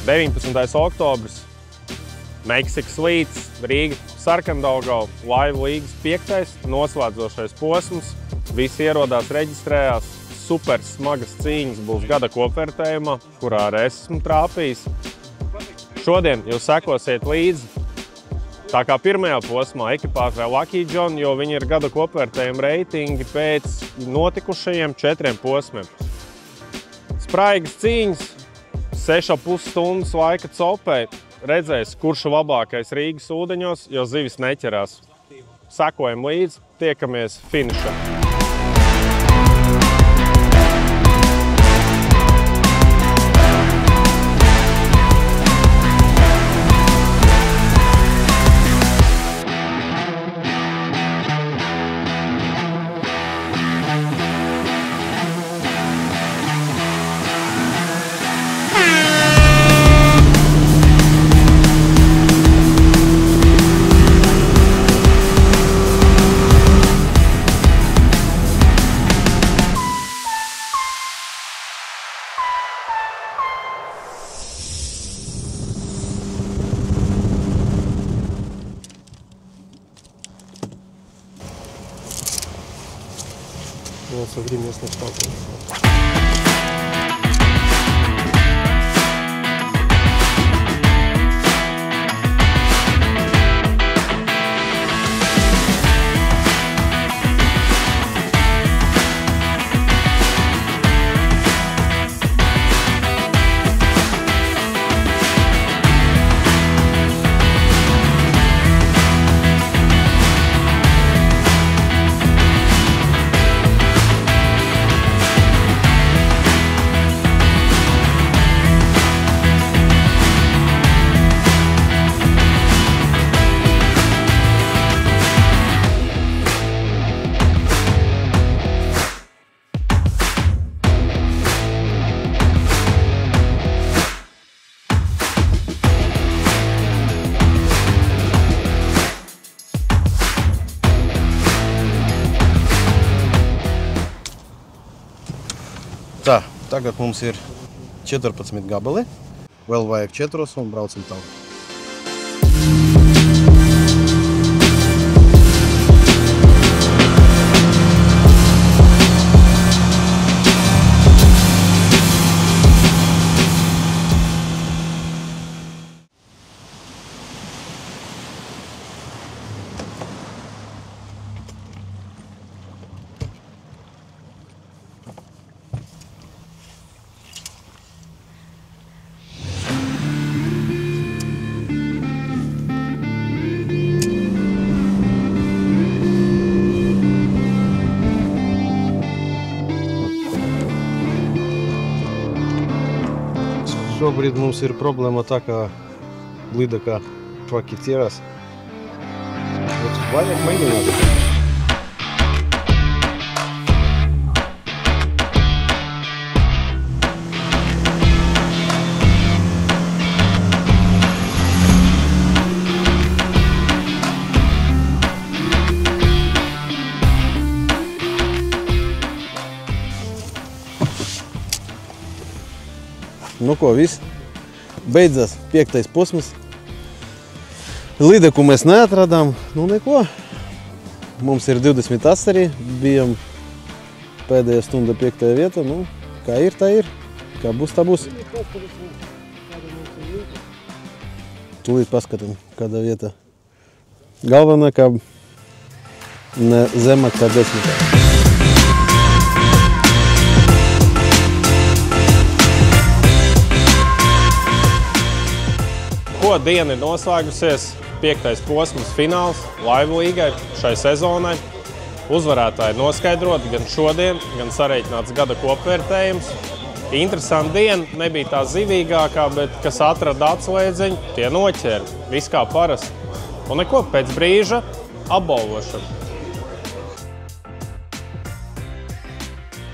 19. oktobris, Meksikas līdz Rīga Sarkandaugava Laivu līgas 5. noslēdzošais posms. Visi ierodās, reģistrējās. Super smagas cīņas būs gada kopvērtējumā, kurā arī es esmu trāpījis. Šodien jūs sekosiet līdzi. Tā kā pirmajā posmā ekipāžai Lucky John, jo viņi ir gada kopvērtējuma reitingi pēc notikušajiem 4 posmiem. Spraigas cīņas, 6,5 stundas laika copē. Redzēs, kurš labākais Rīgas ūdeņos, jo zivis neķerās. Sekojam līdzi, tiekamies finišā. Современных сталкиваний. Tā, tagad mums ir 14 gabali, vēl vajag 4 un braucam tālāk. Šobrīd mums ir problēma tā, ka lidakā čvaki ķerās. Vajag mēģināt. Nu ko, viss. Beidzās 5. posms. Lidaku mēs neatradām. Nu neko. Mums ir 28. Bijām pēdējā stunda 5. vieta. Nu, kā ir, tā ir. Kā būs, tā būs. Tūlīt paskatām, kādā vietā. Galvenā, ka ne zemāk kā 10. Diena ir noslēgusies, 5. posms fināls Laivu līgai šai sezonai. Uzvarētāji ir noskaidroti gan šodien, gan sareiķināts gada kopvērtējums. Interesanta diena, nebija tā zivīgākā, bet kas atrada atslēdziņu, tie noķēra. Viss kā parasti. Un neko, pēc brīža apbalvošana.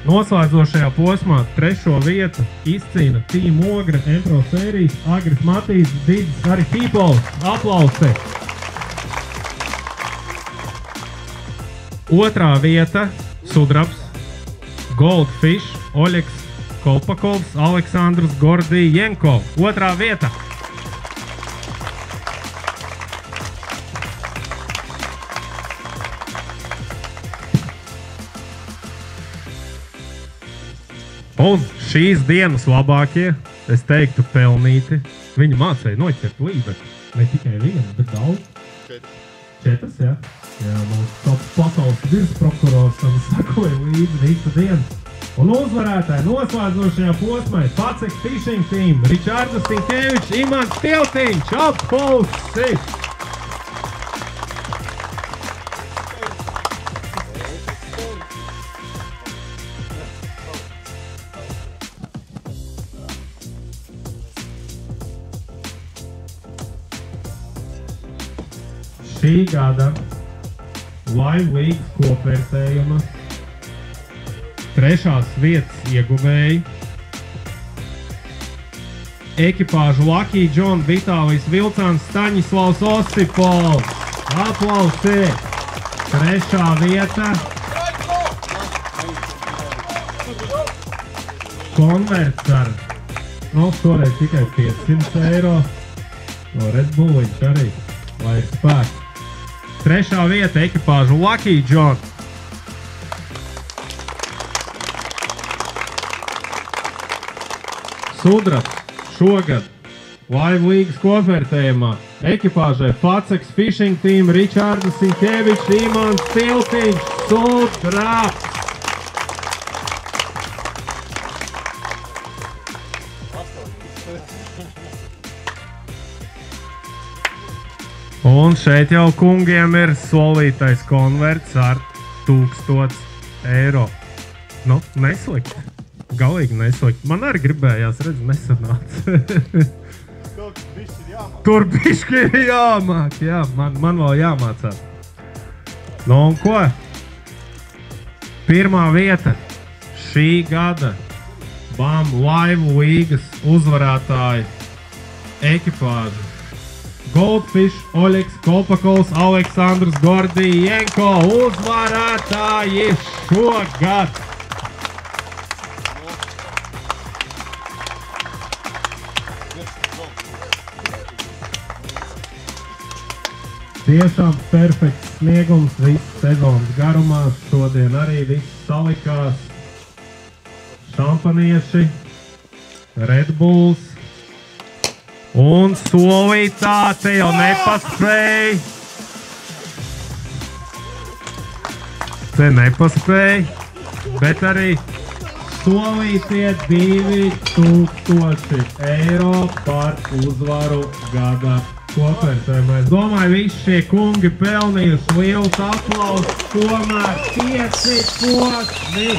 Noslēdzošajā posmā 3. vietu izcīna Team Ogre, Entro sērijas, Agris Matīs, Didis, arī People. Aplausi! 2. vieta Sudrabs, Goldfish, Oļeks, Kolpakovs, Aleksandrs Gordijenko. Otrā vieta. Un šīs dienas labākie, es teiktu, pelnīti. Viņi mācēja noķert līdzi. Ne tikai vienu, bet daudz. 4, jā? Jā, mums top pasaules virsprokurors tam sakoja līdzi visu dienu. Un uzvarētāji noslēdzošajā posmā ir Pacek Fishing Team, Ričārds Sinkevičs, Imants Tiltiņš, apulsi! Šī gada Live League kopvērtējuma 3. vietas ieguvēji ekipāžu Lucky John, Vitālijs Vilcāns, Staņislavs Osipovs. Aplausi! 3. vieta. Konverts ar, šoreiz tikai 500 eiro. No Red Bulliņš arī, lai ir spēks. 3. vieta ekipāžu Lucky John. Sudrabs šogad Live League kopvērtējumā ekipāžai Pacek Fishing Team, Ričārds Sinkevičs, Imants Tiltiņš, Sudrabs. Un šeit jau kungiem ir solītais konverts ar 1000 eiro. Nu, neslikt. Galīgi neslikt. Man arī gribējās, redz, nesanāca. Tur bišķi ir jāmāk, jā. Man vēl jāmācās. Nu un ko? 1. vieta šī gada BAM Live Līgas uzvarētāji ekipāžu. Goldfish, Oļeks Kolpakovs, Aleksandrs Gordijenko, uzvarētāji šogad. Tiešām perfekts sniegums visu sezonas garumā. Šodien arī viss salikās. Šampanieši, Red Bulls. Un solītā te jau nepaspēj. Te nepaspēj, bet arī solītie 2000 eiro par uzvaru gada kopvērtējumā. Es domāju, visi šie kungi pelnījuši liels aplausus, tomēr 5 posmi.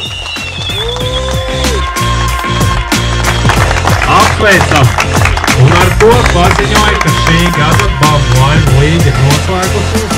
Apsveicam! Un ar to paziņoju, ka šī gada BAM Live Līga ir noslēgusies.